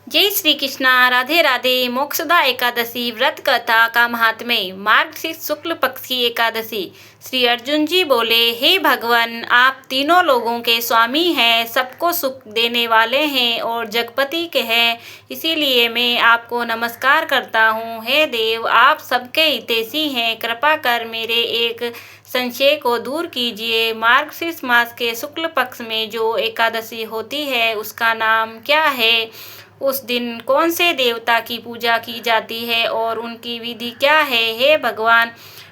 जय श्री कृष्णा। राधे राधे। मोक्षदा एकादशी व्रत कथा का महात्म्य। मार्गशीर्ष शुक्ल पक्ष की एकादशी। श्री अर्जुन जी बोले, हे भगवान, आप तीनों लोगों के स्वामी हैं, सबको सुख देने वाले हैं और जगपति के हैं, इसीलिए मैं आपको नमस्कार करता हूँ। हे देव, आप सबके हितैषी हैं, कृपा कर मेरे एक संशय को दूर कीजिए। मार्गशीर्ष मास के शुक्ल पक्ष में जो एकादशी होती है उसका नाम क्या है? उस दिन कौन से देवता की पूजा की जाती है और उनकी विधि क्या है? हे भगवान,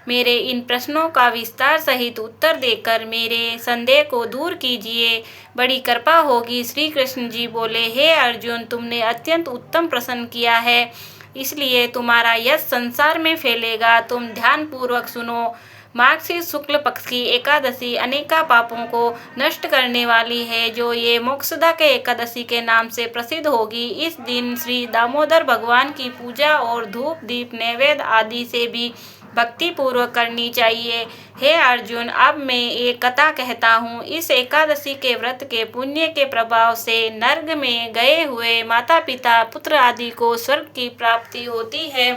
मेरे इन प्रश्नों का विस्तार सहित उत्तर देकर मेरे संदेह को दूर कीजिए, बड़ी कृपा होगी। श्री कृष्ण जी बोले, हे अर्जुन, तुमने अत्यंत उत्तम प्रश्न किया है, इसलिए तुम्हारा यश संसार में फैलेगा। तुम ध्यान पूर्वक सुनो। मार्गशीर्ष शुक्ल पक्ष की एकादशी अनेका पापों को नष्ट करने वाली है, जो ये मोक्षदा के एकादशी के नाम से प्रसिद्ध होगी। इस दिन श्री दामोदर भगवान की पूजा और धूप दीप नैवेद्य आदि से भी भक्ति पूर्वक करनी चाहिए। हे अर्जुन, अब मैं एक कथा कहता हूँ। इस एकादशी के व्रत के पुण्य के प्रभाव से नर्क में गए हुए माता पिता पुत्र आदि को स्वर्ग की प्राप्ति होती है,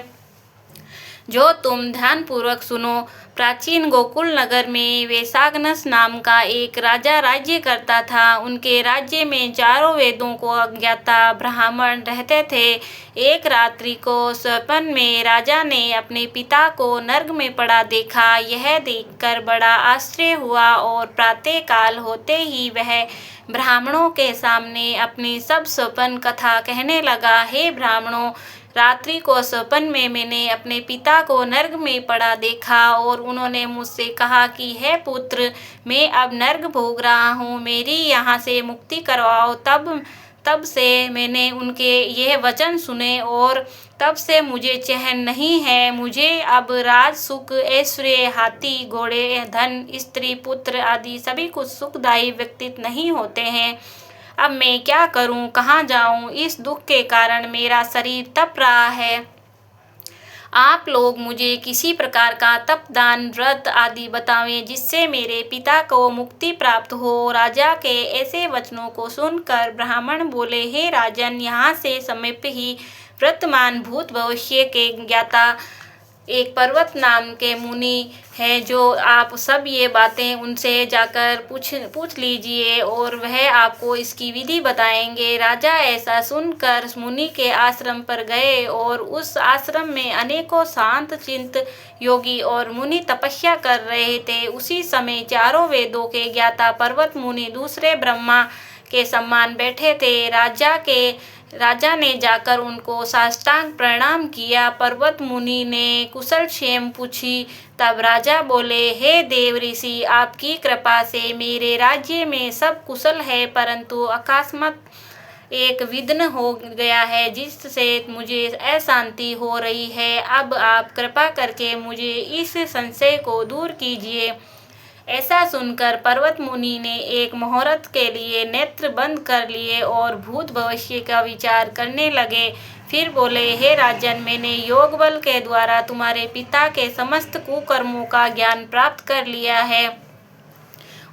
जो तुम ध्यान पूर्वक सुनो। प्राचीन गोकुल नगर में वैशाखनस नाम का एक राजा राज्य करता था। उनके राज्य में चारों वेदों को अज्ञाता ब्राह्मण रहते थे। एक रात्रि को स्वप्न में राजा ने अपने पिता को नर्क में पड़ा देखा। यह देखकर बड़ा आश्चर्य हुआ और प्रातः काल होते ही वह ब्राह्मणों के सामने अपनी सब स्वप्न कथा कहने लगा। हे ब्राह्मणों, रात्रि को स्वप्न में मैंने अपने पिता को नर्क में पड़ा देखा और उन्होंने मुझसे कहा कि हे पुत्र, मैं अब नर्क भोग रहा हूँ, मेरी यहाँ से मुक्ति करवाओ। तब से मैंने उनके यह वचन सुने और तब से मुझे चैन नहीं है। मुझे अब राज सुख, ऐश्वर्य, हाथी घोड़े, धन, स्त्री, पुत्र आदि सभी कुछ सुखदायी व्यतीत नहीं होते हैं। अब मैं क्या करूं, कहाँ जाऊं? इस दुख के कारण मेरा शरीर तप रहा है। आप लोग मुझे किसी प्रकार का तप, दान, व्रत आदि बतावें, जिससे मेरे पिता को मुक्ति प्राप्त हो। राजा के ऐसे वचनों को सुनकर ब्राह्मण बोले, हे राजन, यहाँ से समीप ही वर्तमान भूत भविष्य के ज्ञाता एक पर्वत नाम के मुनि है, जो आप सब ये बातें उनसे जाकर पूछ लीजिए और वह आपको इसकी विधि बताएंगे। राजा ऐसा सुनकर मुनि के आश्रम पर गए और उस आश्रम में अनेकों शांत चिंत योगी और मुनि तपस्या कर रहे थे। उसी समय चारों वेदों के ज्ञाता पर्वत मुनि दूसरे ब्रह्मा के समान बैठे थे। राजा ने जाकर उनको साष्टांग प्रणाम किया। पर्वत मुनि ने कुशल क्षेम पूछी। तब राजा बोले, हे देव ऋषि, आपकी कृपा से मेरे राज्य में सब कुशल है, परंतु अकस्मात एक विघ्न हो गया है, जिससे मुझे अशांति हो रही है। अब आप कृपा करके मुझे इस संशय को दूर कीजिए। ऐसा सुनकर पर्वत मुनि ने एक मुहूर्त के लिए नेत्र बंद कर लिए और भूत भविष्य का विचार करने लगे। फिर बोले, हे राजन, मैंने योग बल के द्वारा तुम्हारे पिता के समस्त कुकर्मों का ज्ञान प्राप्त कर लिया है।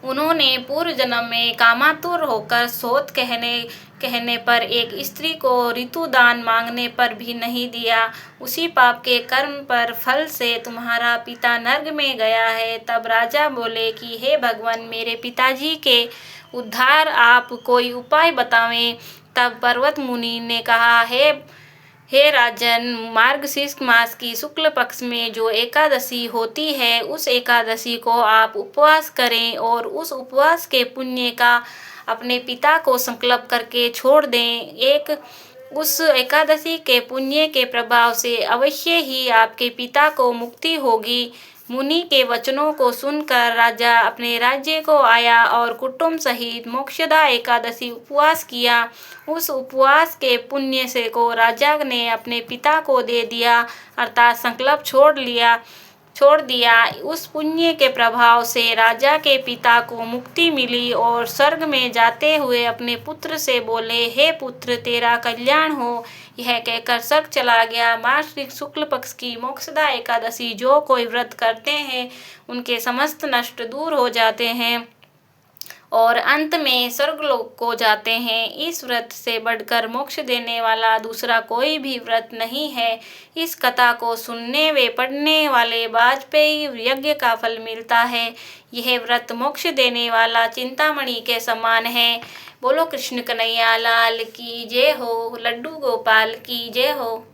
उन्होंने पूर्व जन्म में कामातुर होकर सोत कहने पर एक स्त्री को ऋतुदान मांगने पर भी नहीं दिया। उसी पाप के कर्म पर फल से तुम्हारा पिता नर्क में गया है। तब राजा बोले कि हे भगवान, मेरे पिताजी के उद्धार आप कोई उपाय बतावें। तब पर्वत मुनि ने कहा, हे राजन, मार्गशीर्ष मास की शुक्ल पक्ष में जो एकादशी होती है, उस एकादशी को आप उपवास करें और उस उपवास के पुण्य का अपने पिता को संकल्प करके छोड़ दें। उस एकादशी के पुण्य के प्रभाव से अवश्य ही आपके पिता को मुक्ति होगी। मुनि के वचनों को सुनकर राजा अपने राज्य को आया और कुटुंब सहित मोक्षदा एकादशी उपवास किया। उस उपवास के पुण्य से को राजा ने अपने पिता को दे दिया, अर्थात संकल्प छोड़ दिया। उस पुण्य के प्रभाव से राजा के पिता को मुक्ति मिली और स्वर्ग में जाते हुए अपने पुत्र से बोले, हे पुत्र, तेरा कल्याण हो। यह कहकर स्वर्ग चला गया। मार्गशीर्ष शुक्ल पक्ष की मोक्षदा एकादशी जो कोई व्रत करते हैं, उनके समस्त नष्ट दूर हो जाते हैं और अंत में स्वर्गलोक को जाते हैं। इस व्रत से बढ़कर मोक्ष देने वाला दूसरा कोई भी व्रत नहीं है। इस कथा को सुनने व पढ़ने वाले वाजपेयी यज्ञ का फल मिलता है। यह व्रत मोक्ष देने वाला चिंतामणि के समान है। बोलो कृष्ण कन्हैया लाल की जय हो। लड्डू गोपाल की जय हो।